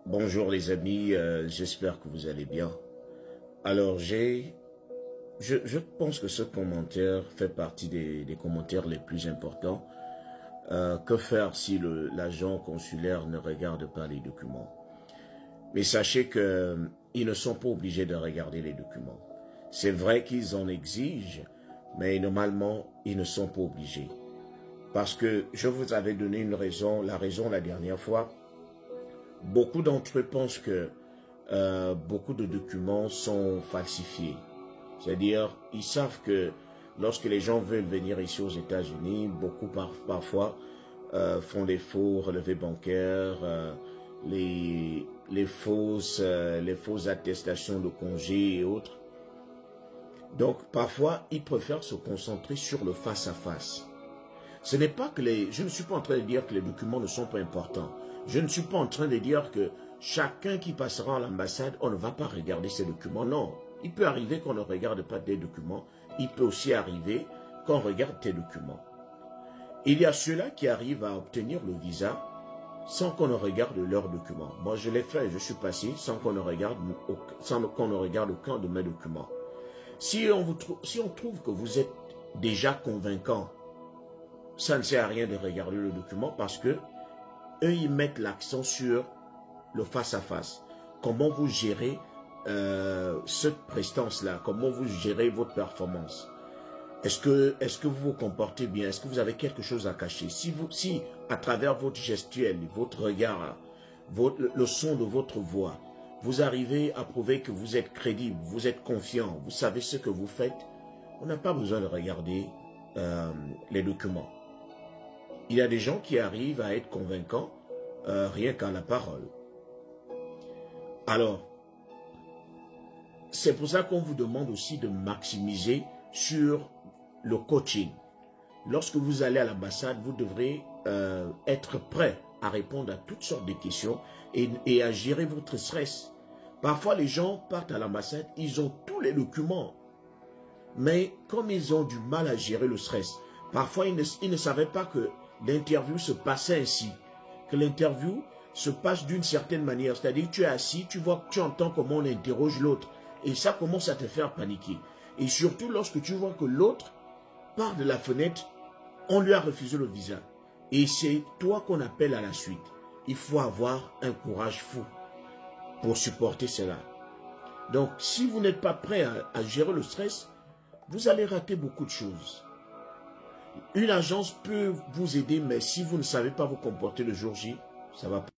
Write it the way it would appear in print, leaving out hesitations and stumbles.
Bonjour les amis, j'espère que vous allez bien. Alors je pense que ce commentaire fait partie des commentaires les plus importants. Que faire si l'agent consulaire ne regarde pas les documents? Mais sachez qu'ils ne sont pas obligés de regarder les documents. C'est vrai qu'ils en exigent, mais normalement, ils ne sont pas obligés. Parce que je vous avais donné la raison la dernière fois. Beaucoup d'entre eux pensent que beaucoup de documents sont falsifiés. C'est-à-dire, ils savent que lorsque les gens veulent venir ici aux États-Unis, beaucoup parfois font des faux relevés bancaires, les fausses attestations de congés et autres. Donc, parfois, ils préfèrent se concentrer sur le face-à-face. Ce n'est pas que je ne suis pas en train de dire que les documents ne sont pas importants. Je ne suis pas en train de dire que chacun qui passera à l'ambassade, on ne va pas regarder ces documents. Non, il peut arriver qu'on ne regarde pas tes documents. Il peut aussi arriver qu'on regarde tes documents. Il y a ceux-là qui arrivent à obtenir le visa sans qu'on ne regarde leurs documents. Moi, je l'ai fait, je suis passé sans qu'on ne regarde aucun de mes documents. Si on trouve que vous êtes déjà convaincant, ça ne sert à rien de regarder le document parce que eux, ils mettent l'accent sur le face-à-face. Comment vous gérez cette prestance-là? Comment vous gérez votre performance? Est-ce que vous vous comportez bien? Est-ce que vous avez quelque chose à cacher? Si à travers votre gestuelle, votre regard, le son de votre voix, vous arrivez à prouver que vous êtes crédible, vous êtes confiant, vous savez ce que vous faites, on n'a pas besoin de regarder les documents. Il y a des gens qui arrivent à être convaincants rien qu'à la parole. Alors, c'est pour ça qu'on vous demande aussi de maximiser sur le coaching. Lorsque vous allez à l'ambassade, vous devrez être prêt à répondre à toutes sortes de questions et à gérer votre stress. Parfois, les gens partent à l'ambassade, ils ont tous les documents. Mais comme ils ont du mal à gérer le stress, parfois ils ne savaient pas que l'interview se passait ainsi. Que l'interview se passe d'une certaine manière. C'est-à-dire que tu es assis, tu entends comment on interroge l'autre. Et ça commence à te faire paniquer. Et surtout lorsque tu vois que l'autre part de la fenêtre, on lui a refusé le visa. Et c'est toi qu'on appelle à la suite. Il faut avoir un courage fou pour supporter cela. Donc, si vous n'êtes pas prêt à gérer le stress, vous allez rater beaucoup de choses. Une agence peut vous aider, mais si vous ne savez pas vous comporter le jour J, ça va pas.